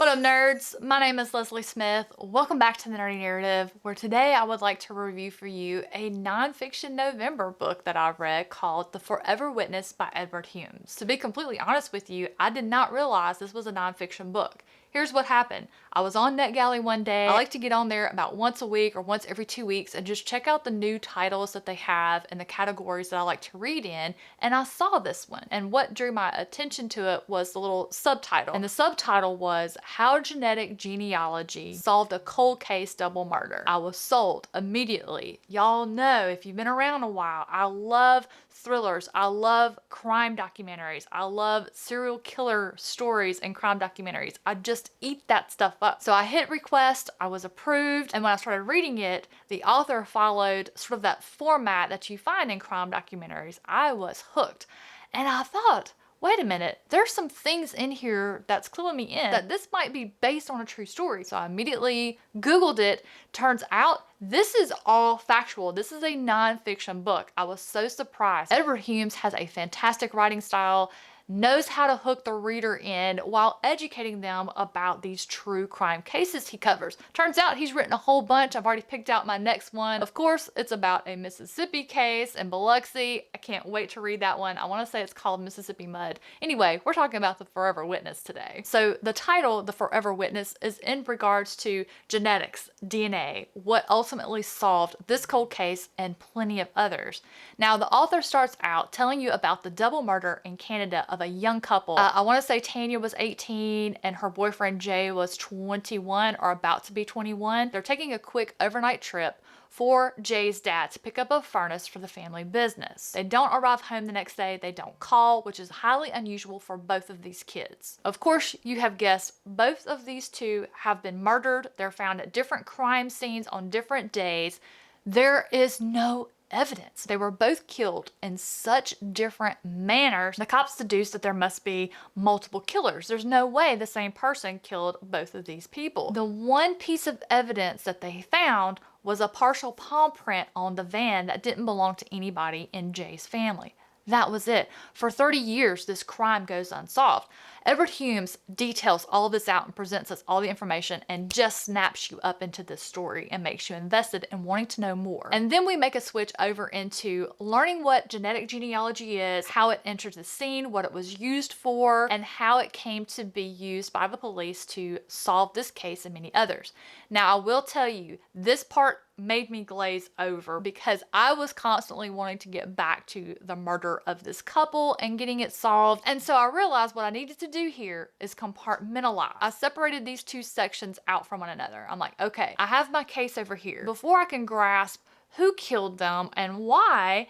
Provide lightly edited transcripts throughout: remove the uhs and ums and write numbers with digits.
What up, nerds? My name is Leslie Smith. Welcome back to the Nerdy Narrative, where today I would like to review for you a nonfiction November book that I read called The Forever Witness by Edward Humes. To be completely honest with you, I did not realize this was a nonfiction book. Here's what happened. I was on NetGalley one day. I like to get on there about once a week or once every 2 weeks and just check out the new titles that they have and the categories that I like to read in. And I saw this one. And what drew my attention to it was the little subtitle. And the subtitle was How Genetic Genealogy Solved a Cold Case Double Murder. I was sold immediately. Y'all know, if you've been around a while, I love thrillers. I love crime documentaries. I love serial killer stories and crime documentaries. I just eat that stuff up. So I hit request, I was approved, and when I started reading it, the author followed sort of that format that you find in crime documentaries. I was hooked. And I thought, wait a minute, there's some things in here that's cluing me in that this might be based on a true story. So I immediately Googled it. Turns out this is all factual. This is a nonfiction book. I was so surprised. Edward Humes has a fantastic writing style, knows how to hook the reader in while educating them about these true crime cases he covers. Turns out he's written a whole bunch. I've already picked out my next one. Of course, it's about a Mississippi case in Biloxi. I can't wait to read that one. I want to say it's called Mississippi Mud. Anyway, we're talking about The Forever Witness today. So the title, The Forever Witness, is in regards to genetics, DNA, what ultimately solved this cold case and plenty of others. Now, the author starts out telling you about the double murder in Canada of a young couple. I want to say Tanya was 18 and her boyfriend Jay was 21 or about to be 21. They're taking a quick overnight trip for Jay's dad to pick up a furnace for the family business. They don't arrive home the next day. They don't call, which is highly unusual for both of these kids. Of course, you have guessed, both of these two have been murdered. They're found at different crime scenes on different days. There is no evidence. They were both killed in such different manners. The cops deduced that there must be multiple killers. There's no way the same person killed both of these people. The one piece of evidence that they found was a partial palm print on the van that didn't belong to anybody in Jay's family. That was it. For 30 years, this crime goes unsolved. Edward Humes details all of this out and presents us all the information and just snaps you up into this story and makes you invested in wanting to know more. And then we make a switch over into learning what genetic genealogy is, how it entered the scene, what it was used for, and how it came to be used by the police to solve this case and many others. Now, I will tell you, this part made me glaze over because I was constantly wanting to get back to the murder of this couple and getting it solved. And so I realized what I needed to do here is compartmentalize. I separated these two sections out from one another. I'm like, okay, I have my case over here. Before I can grasp who killed them and why,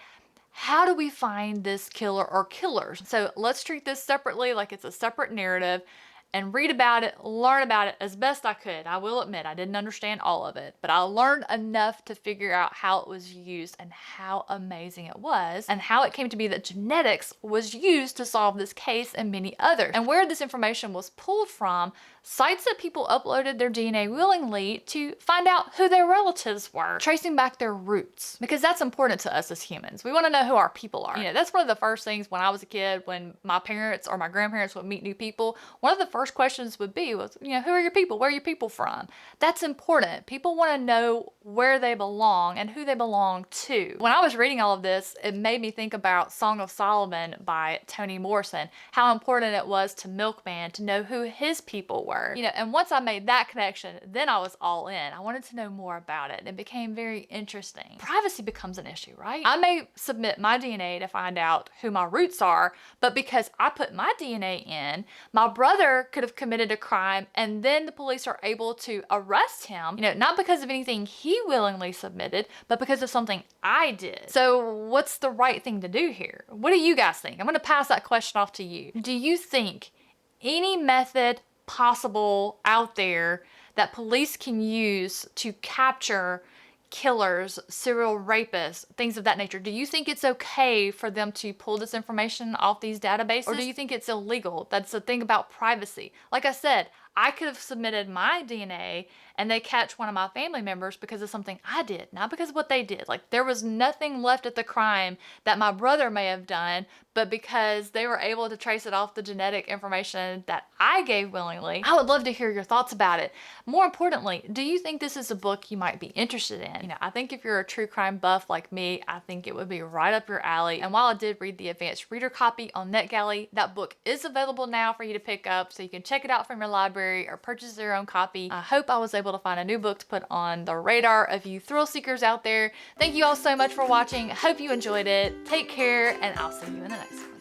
how do we find this killer or killers? So let's treat this separately, like it's a separate narrative, and read about it, learn about it as best I could. I will admit I didn't understand all of it, but I learned enough to figure out how it was used and how amazing it was and how it came to be that genetics was used to solve this case and many others. And where this information was pulled from, sites that people uploaded their DNA willingly to find out who their relatives were, tracing back their roots, because that's important to us as humans. We want to know who our people are. You know, that's one of the first things when I was a kid, when my parents or my grandparents would meet new people, one of the first questions would be was, you know, who are your people? Where are your people from? That's important. People want to know where they belong and who they belong to. When I was reading all of this, it made me think about Song of Solomon by Toni Morrison, how important it was to Milkman to know who his people were. You know, and once I made that connection, then I was all in. I wanted to know more about it. It became very interesting. Privacy becomes an issue, right? I may submit my DNA to find out who my roots are, but because I put my DNA in, my brother could have committed a crime and then the police are able to arrest him, you know, not because of anything he willingly submitted, but because of something I did. So what's the right thing to do here? What do you guys think? I'm going to pass that question off to you. Do you think any method possible out there that police can use to capture killers, serial rapists, things of that nature, do you think it's okay for them to pull this information off these databases? Or do you think it's illegal? That's the thing about privacy. Like I said, I could have submitted my DNA and they catch one of my family members because of something I did, not because of what they did. Like there was nothing left at the crime that my brother may have done, but because they were able to trace it off the genetic information that I gave willingly. I would love to hear your thoughts about it. More importantly, do you think this is a book you might be interested in? You know, I think if you're a true crime buff like me, I think it would be right up your alley. And while I did read the advanced reader copy on NetGalley, that book is available now for you to pick up, so you can check it out from your library or purchase your own copy. I hope I was able to find a new book to put on the radar of you thrill seekers out there. Thank you all so much for watching. Hope you enjoyed it. Take care, and I'll see you in the next one.